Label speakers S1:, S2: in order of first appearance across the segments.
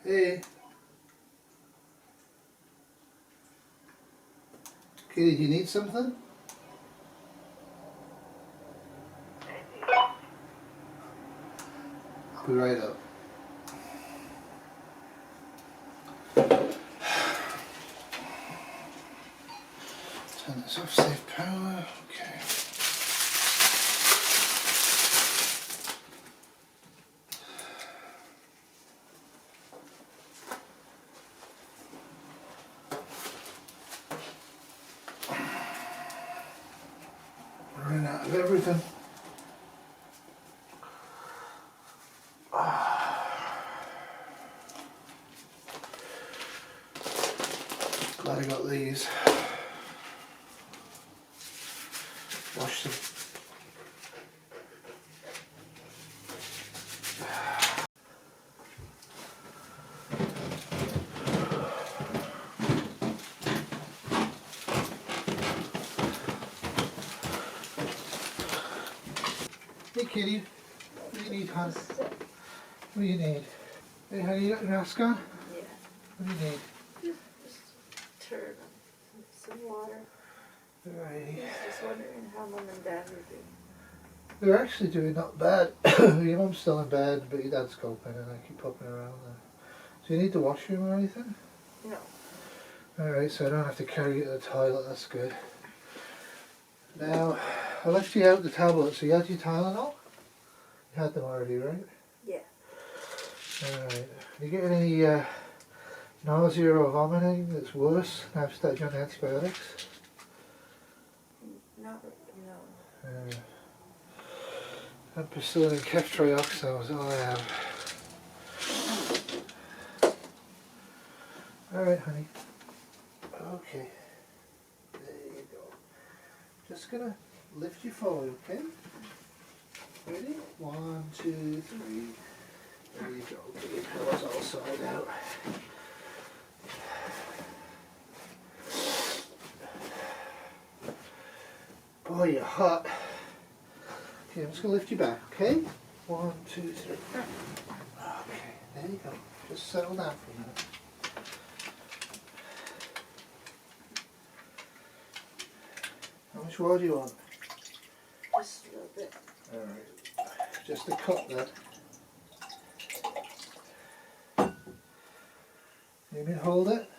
S1: Hey. Kitty, do you need something? I'll be right up. Turn this off, save power. Okay. Running out of everything. Glad I got these. Wash them. Hey kitty, what do you need, hon? What do you need? Hey honey, you got your mask on?
S2: Yeah.
S1: What do you need?
S2: Just turn some water.
S1: Alrighty.
S2: Just wondering how Mum and Dad are doing.
S1: They're actually doing not bad. Your mum's still in bed, but your dad's coping and I keep popping around there. Do you need the washroom or anything?
S2: No.
S1: Alright, so I don't have to carry you to the toilet, that's good. Now, I left you out the tablets, so you had your Tylenol? You had them already, right?
S2: Yeah.
S1: Alright. You get any nausea or vomiting that's worse now I've started you on antibiotics?
S2: No.
S1: Ampicillin and ceftriaxone is all I have. Alright, honey. Okay. There you go. Just gonna lift you forward, okay? Ready? 1, 2, 3. There you go. Get your pillows all side out. Boy, you're hot. Okay, I'm just going to lift you back, okay? 1, 2, 3. Okay, there you go. Just settle down for a minute. How much water do you want?
S2: Just a little bit.
S1: Alright. Just a cup then. You can hold it?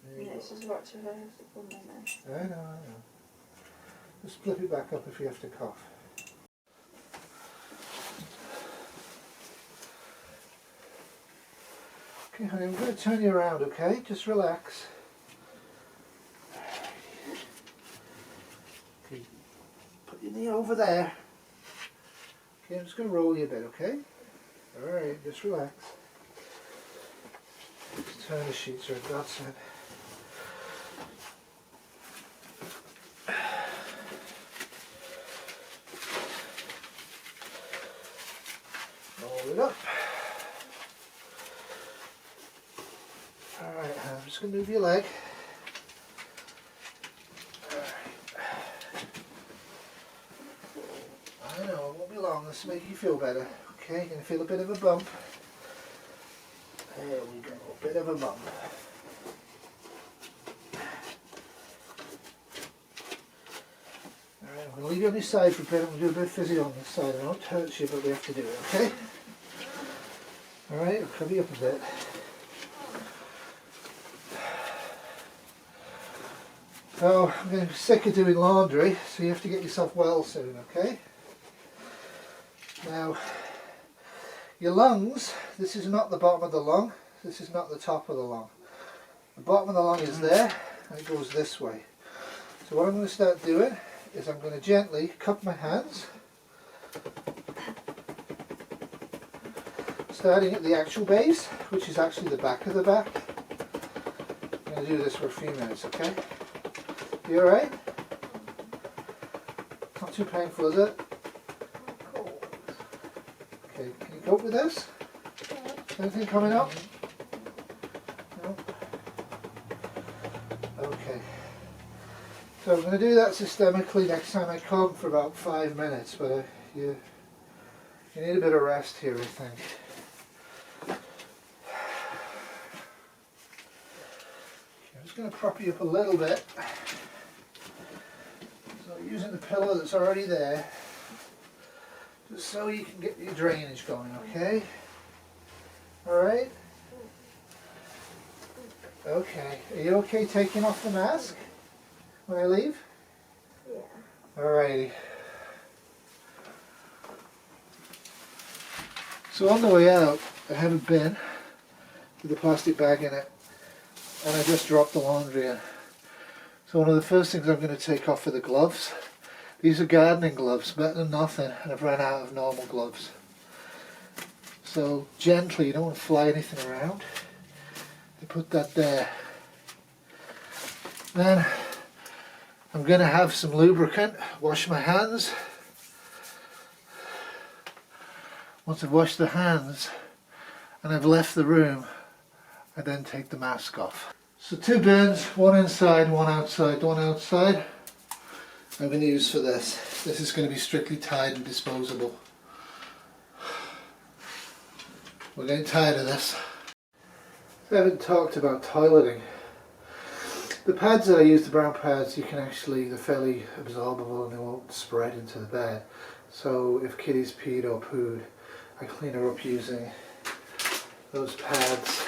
S1: There you
S2: Yeah,
S1: go.
S2: this is what I have to put in my mouth.
S1: I know. Just flip it back up if you have to cough. Okay, honey, I'm going to turn you around, okay? Just relax. Okay, put your knee over there. Okay, I'm just going to roll you a bit, okay? Alright, just relax. Just turn the sheets are a godsend. Roll it up. Alright, I'm just going to move your leg. I know, it won't be long, this will make you feel better. Okay, you're going to feel a bit of a bump. There we go, a bit of a bump. Alright, I'm going to leave you on this side for a bit. I'm going to do a bit of physio on this side. I won't hurt you, but we have to do it, okay? Alright, I'll cover you up a bit. Oh, I'm getting sick of doing laundry, so you have to get yourself well soon, okay? Now, your lungs, this is not the bottom of the lung, this is not the top of the lung. The bottom of the lung is there, and it goes this way. So what I'm going to start doing is I'm going to gently cup my hands, starting at the actual base, which is actually the back of the back. I'm going to do this for a few minutes, okay? You alright? Not too painful, is it? Okay, can you cope with this? Anything coming up? No? Okay. So I'm going to do that systemically next time I come for about 5 minutes, but you need a bit of rest here, I think. just going to prop you up a little bit. So using the pillow that's already there, just so you can get your drainage going, okay? Alright? Okay, are you okay taking off the mask when I leave?
S2: Yeah.
S1: Alrighty. So on the way out, I have a bin with a plastic bag in it, and I just dropped the laundry in. So one of the first things I'm going to take off are the gloves. These are gardening gloves, better than nothing, and I've run out of normal gloves. So gently, you don't want to fly anything around. You put that there. Then I'm going to have some lubricant, wash my hands. Once I've washed the hands and I've left the room, I then take the mask off. So 2 bins, one inside, one outside. The one outside I'm going to use for this. This is going to be strictly tied and disposable. We're getting tired of this. I haven't talked about toileting. The pads that I use, the brown pads, you can actually, they're fairly absorbable and they won't spread into the bed. So if Kitty's peed or pooed, I clean her up using those pads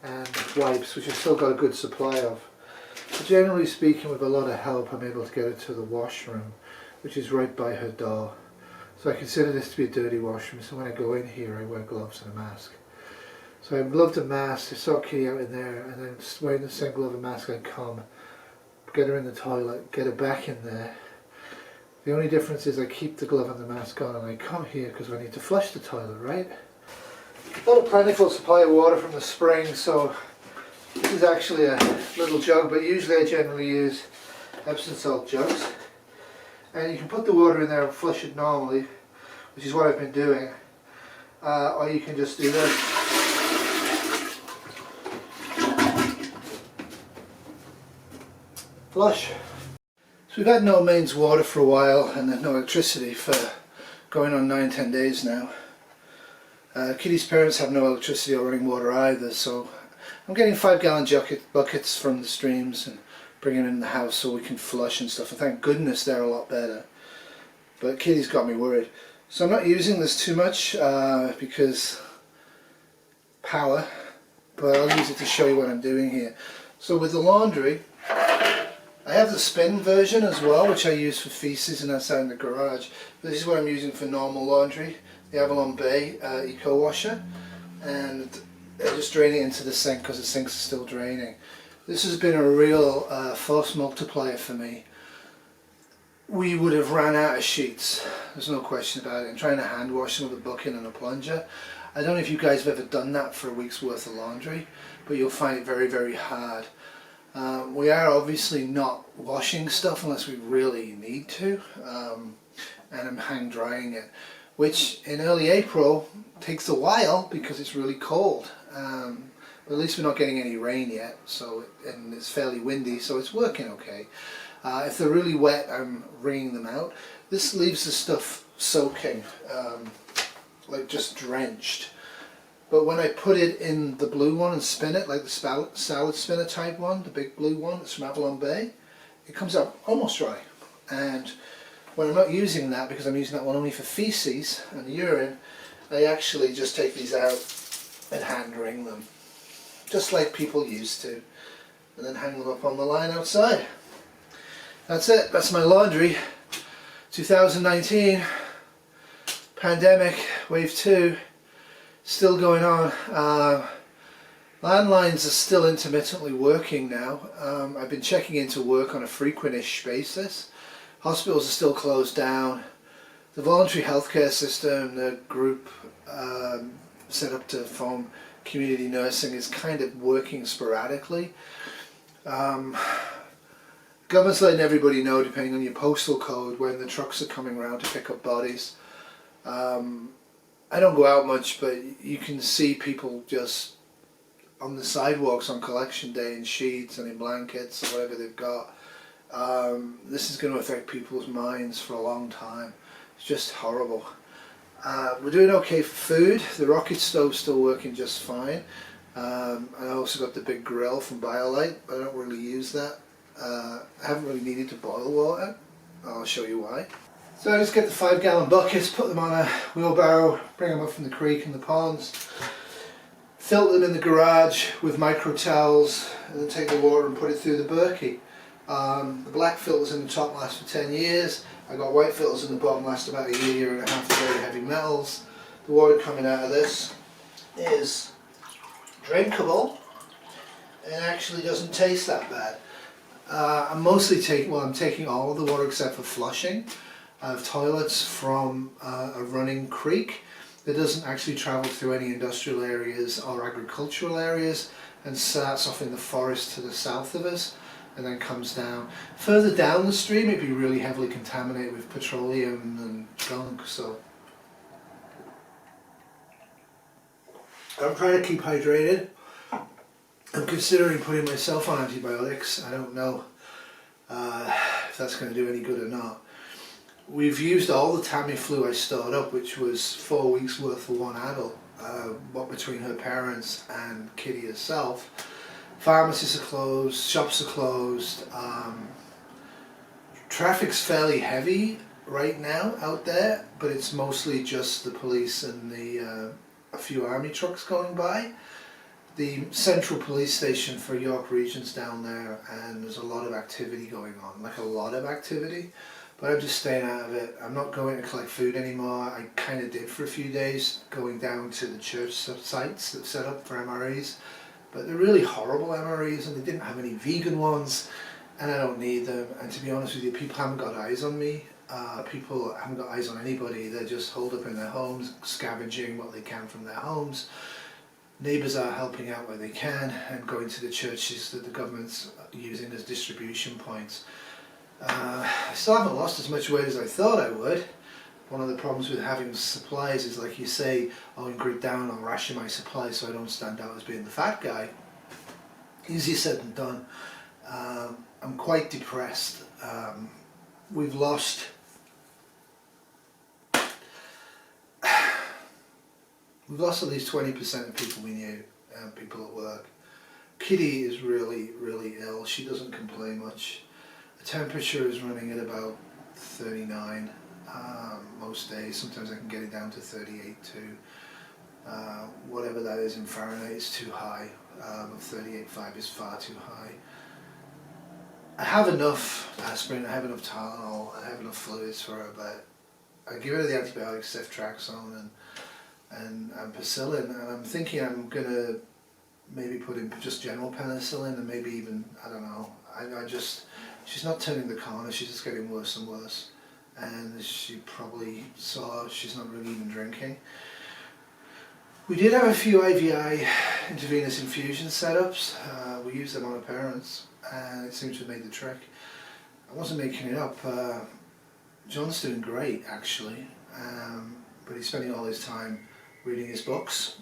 S1: and wipes, which I've still got a good supply of. But generally speaking, with a lot of help, I'm able to get her to the washroom, which is right by her door. So I consider this to be a dirty washroom, so when I go in here I wear gloves and a mask. So I'm gloved and masked, I sort Kitty out in there, and then wearing the same glove and mask I come, get her in the toilet, get her back in there. The only difference is I keep the glove and the mask on and I come here because I need to flush the toilet, right? Got a plentiful supply of water from the spring, so this is actually a little jug, but usually I generally use Epsom salt jugs. And you can put the water in there and flush it normally, which is what I've been doing. Or you can just do this. Flush. So we've had no mains water for a while and there's no electricity for going on 9-10 days now. Kitty's parents have no electricity or running water either, so I'm getting 5-gallon buckets from the streams and bringing them in the house so we can flush and stuff, and thank goodness they're a lot better. But Kitty's got me worried. So I'm not using this too much because power, but I'll use it to show you what I'm doing here. So with the laundry, I have the spin version as well, which I use for feces and outside in the garage. But this is what I'm using for normal laundry, the Avalon Bay Eco Washer, and I just drain it into the sink because the sinks are still draining. This has been a real force multiplier for me. We would have ran out of sheets, there's no question about it, and trying to hand wash them with a bucket and a plunger. I don't know if you guys have ever done that for a week's worth of laundry, but you'll find it very, very hard. We are obviously not washing stuff unless we really need to, and I'm hang drying it, which in early April takes a while because it's really cold. But at least we're not getting any rain yet, so and it's fairly windy, so it's working okay. If they're really wet, I'm wringing them out. This leaves the stuff soaking, like just drenched. But when I put it in the blue one and spin it, like the salad spinner type one, the big blue one that's from Avalon Bay, it comes out almost dry. And when I'm not using that, because I'm using that one only for feces and urine, I actually just take these out and hand wring them, just like people used to, and then hang them up on the line outside. That's it, that's my laundry. 2019, pandemic, wave 2, still going on. Landlines are still intermittently working now. I've been checking into work on a frequent-ish basis. Hospitals are still closed down. The voluntary healthcare system, the group set up to form community nursing, is kind of working sporadically. Government's letting everybody know, depending on your postal code, when the trucks are coming around to pick up bodies. I don't go out much, but you can see people just on the sidewalks on collection day in sheets and in blankets or whatever they've got. This is going to affect people's minds for a long time. It's just horrible. We're doing okay for food. The rocket stove's still working just fine. I also got the big grill from BioLite, but I don't really use that. I haven't really needed to boil water. I'll show you why. So I just get the 5-gallon buckets, put them on a wheelbarrow, bring them up from the creek and the ponds, filter them in the garage with micro towels, and then take the water and put it through the Berkey. The black filters in the top last for 10 years. I got white filters in the bottom, last about a year and a half, very heavy metals. The water coming out of this is drinkable and actually doesn't taste that bad. I'm mostly taking all of the water except for flushing. I have toilets from a running creek that doesn't actually travel through any industrial areas or agricultural areas and starts off in the forest to the south of us and then comes down. Further down the stream it'd be really heavily contaminated with petroleum and junk, so I'm trying to keep hydrated. I'm considering putting myself on antibiotics. I don't know if that's going to do any good or not. We've used all the Tamiflu I stored up, which was 4 weeks worth for one adult, what between her parents and Kitty herself. Pharmacies are closed, shops are closed, traffic's fairly heavy right now out there, but it's mostly just the police and a few army trucks going by. The central police station for York Region's down there, and there's a lot of activity going on, like a lot of activity. But I'm just staying out of it. I'm not going to collect food anymore. I kind of did for a few days, going down to the church sites that set up for MREs. But they're really horrible MREs, and they didn't have any vegan ones, and I don't need them. And to be honest with you, people haven't got eyes on me. People haven't got eyes on anybody. They're just holed up in their homes, scavenging what they can from their homes. Neighbours are helping out where they can and going to the churches that the government's using as distribution points. I still haven't lost as much weight as I thought I would. One of the problems with having supplies is, like you say, I'll grit down, I'll ration my supplies so I don't stand out as being the fat guy. Easier said than done. I'm quite depressed. We've lost at least 20% of people we knew, people at work. Kitty is really, really ill. She doesn't complain much. The temperature is running at about 39 most days. Sometimes I can get it down to 38 too. Whatever that is in Fahrenheit is too high. 38.5 is far too high. I have enough aspirin, I have enough Tylenol, I have enough fluids for her, but I give her the antibiotics, ceftriaxone and ampicillin, and I'm thinking I'm going to maybe put in just general penicillin and maybe even, I don't know, she's not turning the corner, she's just getting worse and worse. And as she probably saw, she's not really even drinking. We did have a few IVI intravenous infusion setups. We used them on her parents and it seems to have made the trick. I wasn't making it up. John's doing great actually, but he's spending all his time reading his books,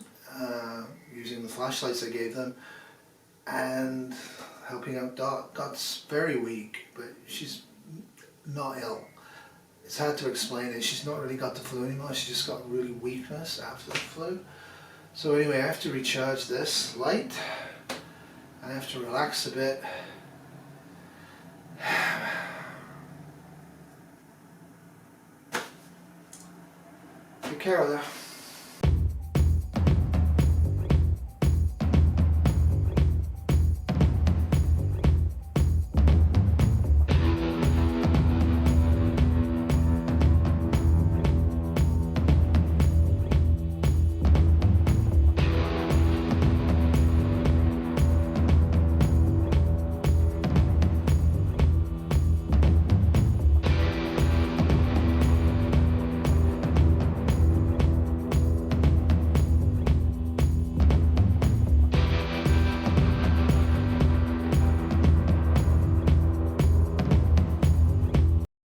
S1: using the flashlights I gave them, and helping out Dot. Dot's very weak, but she's not ill. It's hard to explain it. She's not really got the flu anymore, she's just got really weakness after the flu. So anyway, I have to recharge this light, and I have to relax a bit. Take care of that.